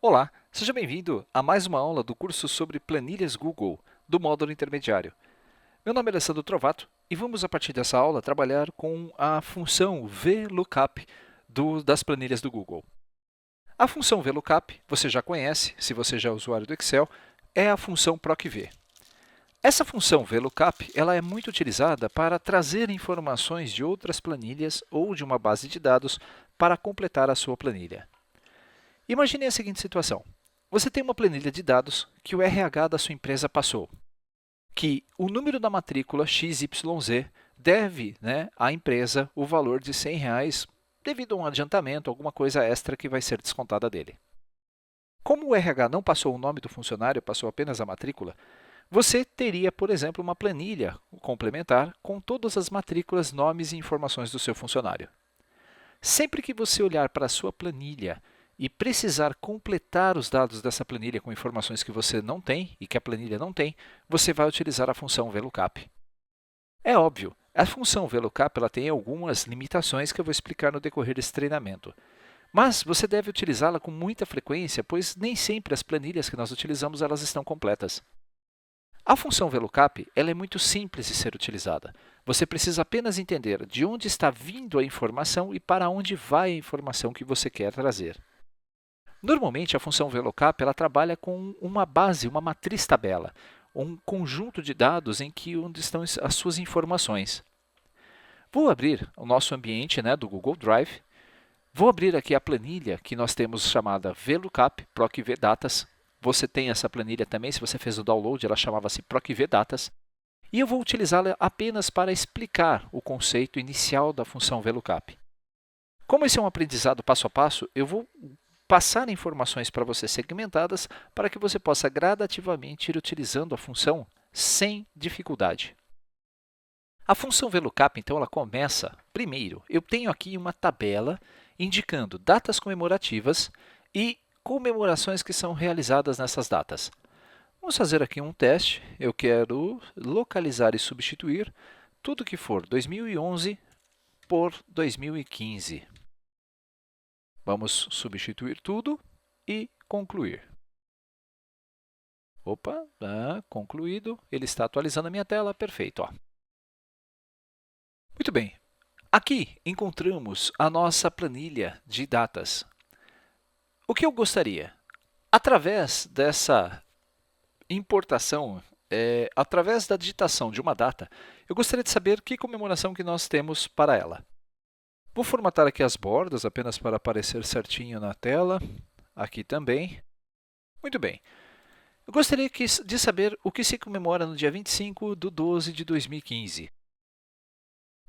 Olá, seja bem-vindo a mais uma aula do curso sobre planilhas Google, do módulo intermediário. Meu nome é Alessandro Trovato e vamos, a partir dessa aula, trabalhar com a função VLOOKUP das planilhas do Google. A função VLOOKUP, você já conhece, se você já é usuário do Excel, é a função PROC-V. Essa função VLOOKUP ela é muito utilizada para trazer informações de outras planilhas ou de uma base de dados para completar a sua planilha. Imagine a seguinte situação. Você tem uma planilha de dados que o RH da sua empresa passou, que o número da matrícula XYZ deve, à empresa o valor de R$ 100 devido a um adiantamento, alguma coisa extra que vai ser descontada dele. Como o RH não passou o nome do funcionário, passou apenas a matrícula, você teria, por exemplo, uma planilha complementar com todas as matrículas, nomes e informações do seu funcionário. Sempre que você olhar para a sua planilha e precisar completar os dados dessa planilha com informações que você não tem e que a planilha não tem, você vai utilizar a função VLOOKUP. É óbvio, a função VLOOKUP ela tem algumas limitações que eu vou explicar no decorrer desse treinamento. Mas você deve utilizá-la com muita frequência, pois nem sempre as planilhas que nós utilizamos elas estão completas. A função VLOOKUP ela é muito simples de ser utilizada. Você precisa apenas entender de onde está vindo a informação e para onde vai a informação que você quer trazer. Normalmente, a função VLOOKUP ela trabalha com uma base, uma matriz tabela, um conjunto de dados em que onde estão as suas informações. Vou abrir o nosso ambiente do Google Drive. Vou abrir aqui a planilha que nós temos chamada VLOOKUP, PROC-V Datas. Você tem essa planilha também, se você fez o download, ela chamava-se PROC-V Datas. E eu vou utilizá-la apenas para explicar o conceito inicial da função VLOOKUP. Como esse é um aprendizado passo a passo, eu vou passar informações para você segmentadas para que você possa gradativamente ir utilizando a função sem dificuldade. A função VLOOKUP, então, ela começa, primeiro, eu tenho aqui uma tabela indicando datas comemorativas e comemorações que são realizadas nessas datas. Vamos fazer aqui um teste. Eu quero localizar e substituir tudo que for 2011 por 2015. Vamos substituir tudo e concluir. Opa, concluído. Ele está atualizando a minha tela. Perfeito. Ó. Muito bem. Aqui encontramos a nossa planilha de datas. O que eu gostaria? Através dessa importação, através da digitação de uma data, eu gostaria de saber que comemoração que nós temos para ela. Vou formatar aqui as bordas apenas para aparecer certinho na tela. Aqui também. Muito bem. Eu gostaria de saber o que se comemora no dia 25/12 de 2015.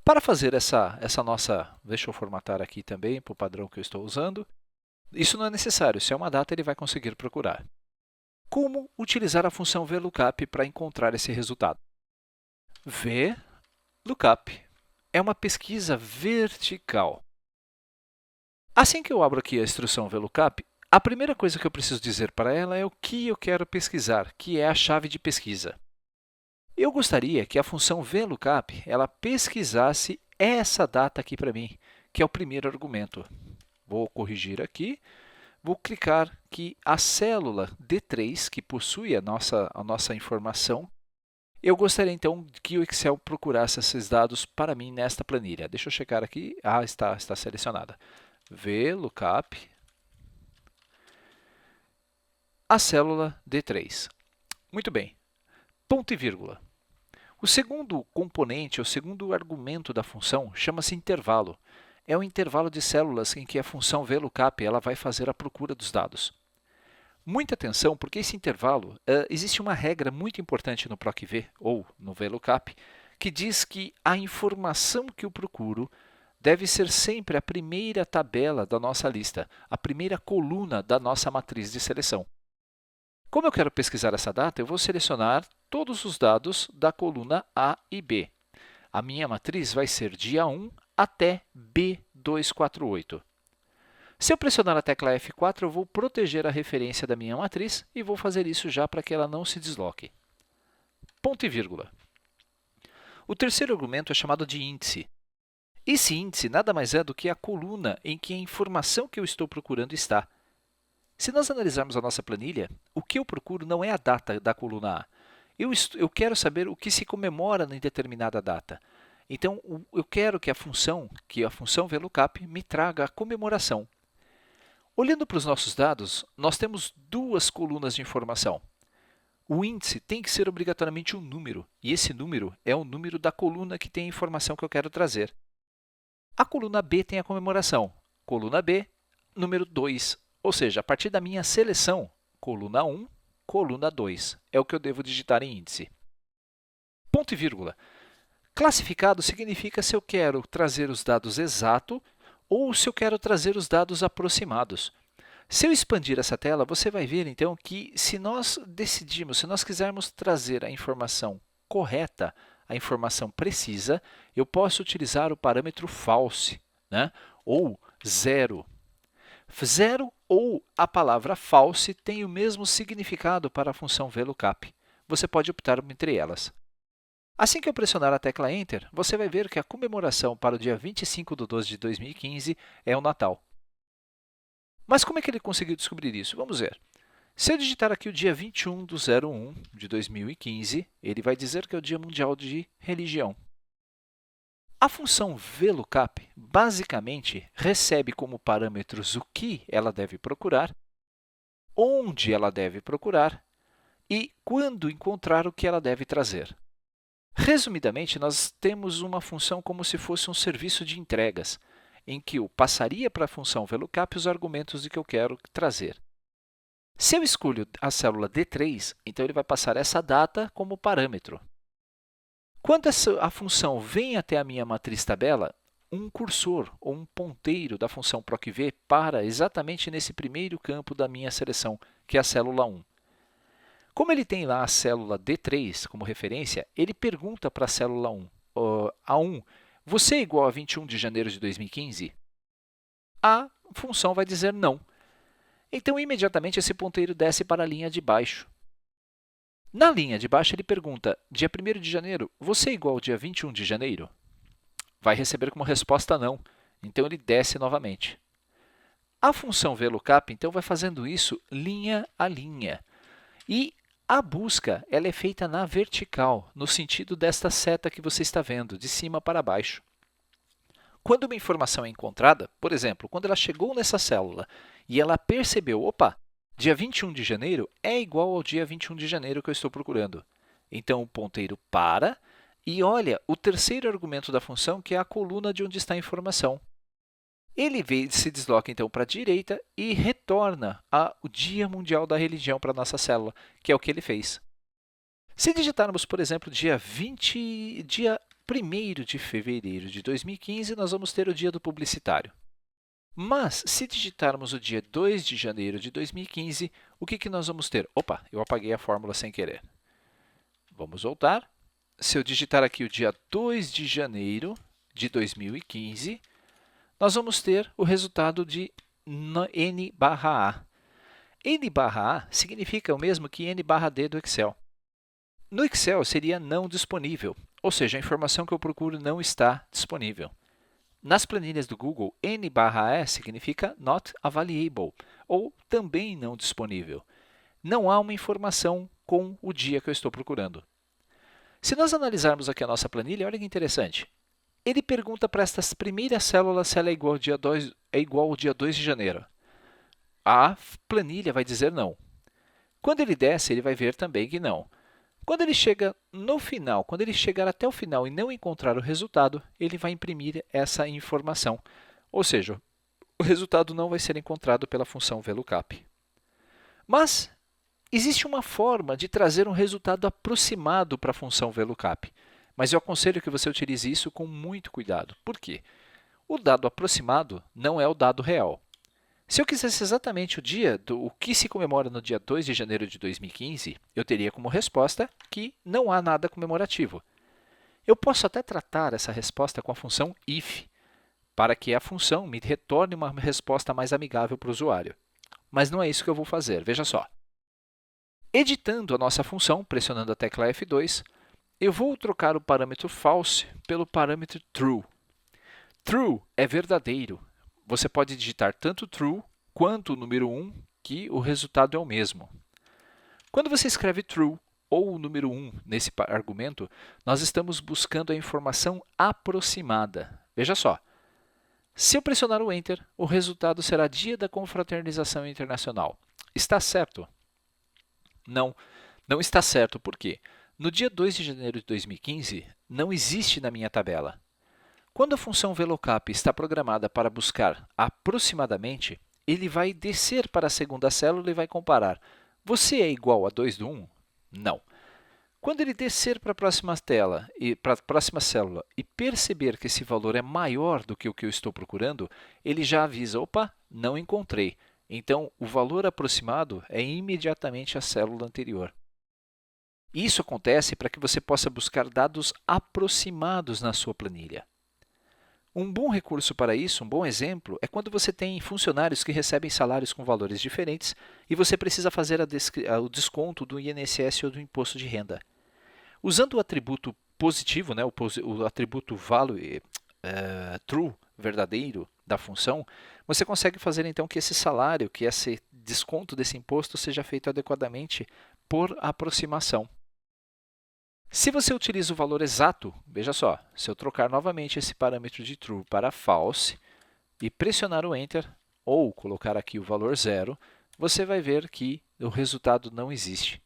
Para fazer essa nossa... Deixa eu formatar aqui também para o padrão que eu estou usando. Isso não é necessário. Se é uma data, ele vai conseguir procurar. Como utilizar a função VLOOKUP para encontrar esse resultado? VLOOKUP é uma pesquisa vertical. Assim que eu abro aqui a instrução VLOOKUP, a primeira coisa que eu preciso dizer para ela é o que eu quero pesquisar, que é a chave de pesquisa. Eu gostaria que a função VLOOKUP ela pesquisasse essa data aqui para mim, que é o primeiro argumento. Vou corrigir aqui. Vou clicar que a célula D3, que possui a nossa informação, eu gostaria então que o Excel procurasse esses dados para mim nesta planilha. Deixa eu checar aqui. Está selecionada. VLOOKUP, a célula D3. Muito bem. Ponto e vírgula. O segundo componente, o segundo argumento da função, chama-se intervalo. É o intervalo de células em que a função VLOOKUP ela vai fazer a procura dos dados. Muita atenção, porque esse intervalo, existe uma regra muito importante no PROC-V, ou no VLOOKUP, que diz que a informação que eu procuro deve ser sempre a primeira tabela da nossa lista, a primeira coluna da nossa matriz de seleção. Como eu quero pesquisar essa data, eu vou selecionar todos os dados da coluna A e B. A minha matriz vai ser dia 1 até B248. Se eu pressionar a tecla F4, eu vou proteger a referência da minha matriz e vou fazer isso já para que ela não se desloque. Ponto e vírgula. O terceiro argumento é chamado de índice. Esse índice nada mais é do que a coluna em que a informação que eu estou procurando está. Se nós analisarmos a nossa planilha, o que eu procuro não é a data da coluna A. Eu quero saber o que se comemora em determinada data. Então, eu quero que a função VLOOKUP me traga a comemoração. Olhando para os nossos dados, nós temos duas colunas de informação. O índice tem que ser obrigatoriamente um número, e esse número é o número da coluna que tem a informação que eu quero trazer. A coluna B tem a comemoração. Coluna B, número 2, ou seja, a partir da minha seleção, coluna 1, coluna 2, é o que eu devo digitar em índice. Ponto e vírgula. Classificado significa se eu quero trazer os dados exatos ou se eu quero trazer os dados aproximados. Se eu expandir essa tela, você vai ver então que se nós quisermos trazer a informação correta, a informação precisa, eu posso utilizar o parâmetro false, né? Ou zero. Zero ou a palavra false tem o mesmo significado para a função VLOOKUP. Você pode optar entre elas. Assim que eu pressionar a tecla Enter, você vai ver que a comemoração para o dia 25 de 12 de 2015 é o Natal. Mas como é que ele conseguiu descobrir isso? Vamos ver. Se eu digitar aqui o dia 21 do 01 de 2015, ele vai dizer que é o Dia Mundial de Religião. A função VLOOKUP basicamente recebe como parâmetros o que ela deve procurar, onde ela deve procurar e quando encontrar o que ela deve trazer. Resumidamente, nós temos uma função como se fosse um serviço de entregas, em que eu passaria para a função VLOOKUP os argumentos de que eu quero trazer. Se eu escolho a célula D3, então ele vai passar essa data como parâmetro. Quando a função vem até a minha matriz tabela, um cursor ou um ponteiro da função procv para exatamente nesse primeiro campo da minha seleção, que é a célula 1. Como ele tem lá a célula D3 como referência, ele pergunta para a célula 1, A1, você é igual a 21 de janeiro de 2015? A função vai dizer não. Então, imediatamente, esse ponteiro desce para a linha de baixo. Na linha de baixo, ele pergunta, dia 1º de janeiro, você é igual ao dia 21 de janeiro? Vai receber como resposta não, então ele desce novamente. A função VLOOKUP, então, vai fazendo isso linha a linha. E a busca ela é feita na vertical, no sentido desta seta que você está vendo, de cima para baixo. Quando uma informação é encontrada, por exemplo, quando ela chegou nessa célula e ela percebeu, opa, dia 21 de janeiro é igual ao dia 21 de janeiro que eu estou procurando. Então, o ponteiro para e olha o terceiro argumento da função, que é a coluna de onde está a informação. Ele se desloca, então, para a direita e retorna o Dia Mundial da Religião para a nossa célula, que é o que ele fez. Se digitarmos, por exemplo, dia 1º de fevereiro de 2015, nós vamos ter o dia do publicitário. Mas, se digitarmos o dia 2 de janeiro de 2015, o que nós vamos ter? Opa, eu apaguei a fórmula sem querer. Vamos voltar. Se eu digitar aqui o dia 2 de janeiro de 2015, nós vamos ter o resultado de n/a. n/a significa o mesmo que n/d do Excel. No Excel, seria não disponível, ou seja, a informação que eu procuro não está disponível. Nas planilhas do Google, n/e significa not available, ou também não disponível. Não há uma informação com o dia que eu estou procurando. Se nós analisarmos aqui a nossa planilha, olha que interessante. Ele pergunta para esta primeira célula se ela é igual ao dia 2 de janeiro. A planilha vai dizer não. Quando ele desce, ele vai ver também que não. Quando ele chega no final, quando ele chegar até o final e não encontrar o resultado, ele vai imprimir essa informação. Ou seja, o resultado não vai ser encontrado pela função VLOOKUP. Mas existe uma forma de trazer um resultado aproximado para a função VLOOKUP. Mas eu aconselho que você utilize isso com muito cuidado. Por quê? O dado aproximado não é o dado real. Se eu quisesse exatamente o que se comemora no dia 2 de janeiro de 2015, eu teria como resposta que não há nada comemorativo. Eu posso até tratar essa resposta com a função if, para que a função me retorne uma resposta mais amigável para o usuário. Mas não é isso que eu vou fazer, veja só. Editando a nossa função, pressionando a tecla F2, eu vou trocar o parâmetro false pelo parâmetro true. True é verdadeiro. Você pode digitar tanto true quanto o número 1, que o resultado é o mesmo. Quando você escreve true ou o número 1 nesse argumento, nós estamos buscando a informação aproximada. Veja só, se eu pressionar o Enter, o resultado será Dia da Confraternização Internacional. Está certo? Não, não está certo. Por quê? No dia 2 de janeiro de 2015, não existe na minha tabela. Quando a função VLOOKUP está programada para buscar aproximadamente, ele vai descer para a segunda célula e vai comparar. Você é igual a 2 do 1? Não. Quando ele descer para a próxima tela e para a próxima célula e perceber que esse valor é maior do que o que eu estou procurando, ele já avisa, opa, não encontrei. Então, o valor aproximado é imediatamente a célula anterior. Isso acontece para que você possa buscar dados aproximados na sua planilha. Um bom recurso para isso, um bom exemplo, é quando você tem funcionários que recebem salários com valores diferentes e você precisa fazer o desconto do INSS ou do imposto de renda. Usando o atributo positivo, né, o atributo true, verdadeiro, da função, você consegue fazer então que esse salário, que esse desconto desse imposto seja feito adequadamente por aproximação. Se você utiliza o valor exato, veja só, se eu trocar novamente esse parâmetro de true para false e pressionar o Enter, ou colocar aqui o valor 0, você vai ver que o resultado não existe.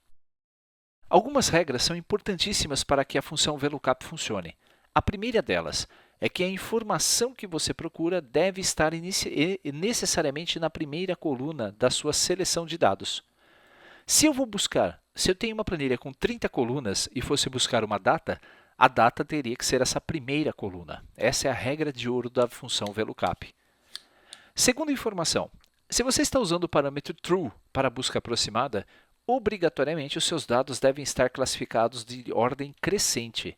Algumas regras são importantíssimas para que a função VLOOKUP funcione. A primeira delas é que a informação que você procura deve estar necessariamente na primeira coluna da sua seleção de dados. Se eu tenho uma planilha com 30 colunas e fosse buscar uma data, a data teria que ser essa primeira coluna. Essa é a regra de ouro da função VLOOKUP. Segunda informação, se você está usando o parâmetro true para a busca aproximada, obrigatoriamente os seus dados devem estar classificados de ordem crescente.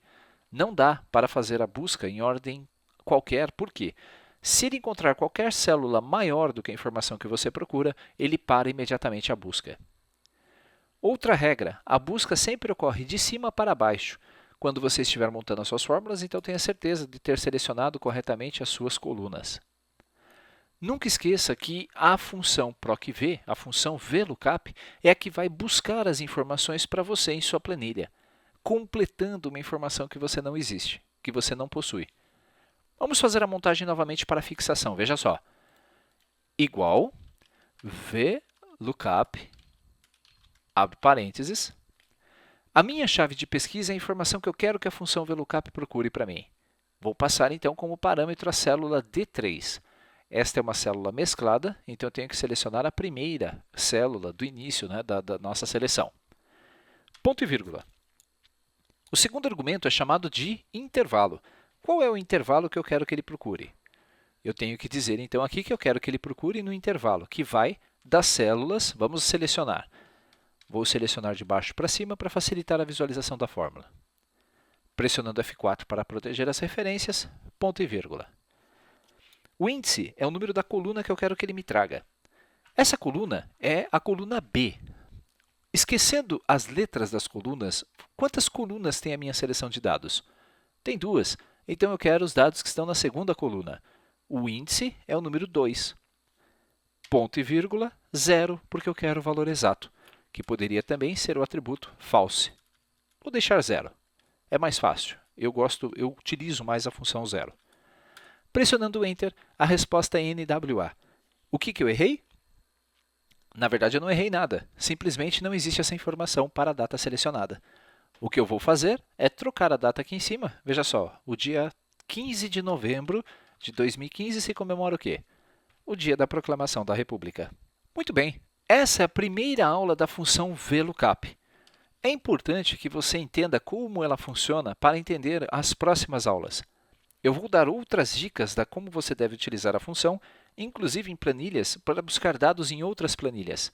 Não dá para fazer a busca em ordem qualquer, por quê? Se ele encontrar qualquer célula maior do que a informação que você procura, ele para imediatamente a busca. Outra regra, a busca sempre ocorre de cima para baixo. Quando você estiver montando as suas fórmulas, então tenha certeza de ter selecionado corretamente as suas colunas. Nunca esqueça que a função procv, a função VLOOKUP, é a que vai buscar as informações para você em sua planilha, completando uma informação que você não existe, que você não possui. Vamos fazer a montagem novamente para a fixação. Veja só. Igual VLOOKUP, abre parênteses. A minha chave de pesquisa é a informação que eu quero que a função VLOOKUP procure para mim. Vou passar, então, como parâmetro a célula D3. Esta é uma célula mesclada, então eu tenho que selecionar a primeira célula do início, né, da nossa seleção. Ponto e vírgula. O segundo argumento é chamado de intervalo. Qual é o intervalo que eu quero que ele procure? Eu tenho que dizer, então, aqui que eu quero que ele procure no intervalo, que vai das células, vamos selecionar. Vou selecionar de baixo para cima para facilitar a visualização da fórmula. Pressionando F4 para proteger as referências, ponto e vírgula. O índice é o número da coluna que eu quero que ele me traga. Essa coluna é a coluna B. Esquecendo as letras das colunas, quantas colunas tem a minha seleção de dados? Tem duas, então eu quero os dados que estão na segunda coluna. O índice é o número 2. Ponto e vírgula, 0, porque eu quero o valor exato, que poderia também ser o atributo false. Vou deixar 0. É mais fácil. Eu utilizo mais a função 0. Pressionando Enter, a resposta é NWA. O que eu errei? Na verdade, eu não errei nada. Simplesmente não existe essa informação para a data selecionada. O que eu vou fazer é trocar a data aqui em cima. Veja só, o dia 15 de novembro de 2015 se comemora o quê? O dia da proclamação da República. Muito bem, essa é a primeira aula da função VLOOKUP. É importante que você entenda como ela funciona para entender as próximas aulas. Eu vou dar outras dicas de como você deve utilizar a função, inclusive em planilhas, para buscar dados em outras planilhas.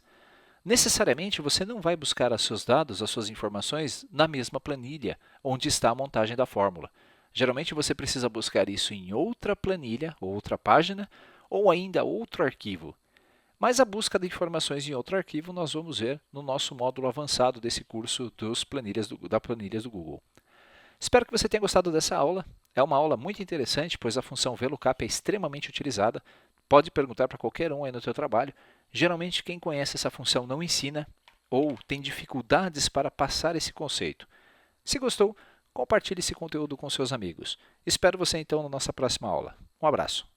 Necessariamente, você não vai buscar os seus dados, as suas informações, na mesma planilha onde está a montagem da fórmula. Geralmente, você precisa buscar isso em outra planilha, outra página, ou ainda outro arquivo. Mas a busca de informações em outro arquivo nós vamos ver no nosso módulo avançado desse curso das planilhas do Google. Espero que você tenha gostado dessa aula. É uma aula muito interessante, pois a função VLOOKUP é extremamente utilizada. Pode perguntar para qualquer um aí no seu trabalho. Geralmente, quem conhece essa função não ensina ou tem dificuldades para passar esse conceito. Se gostou, compartilhe esse conteúdo com seus amigos. Espero você então na nossa próxima aula. Um abraço.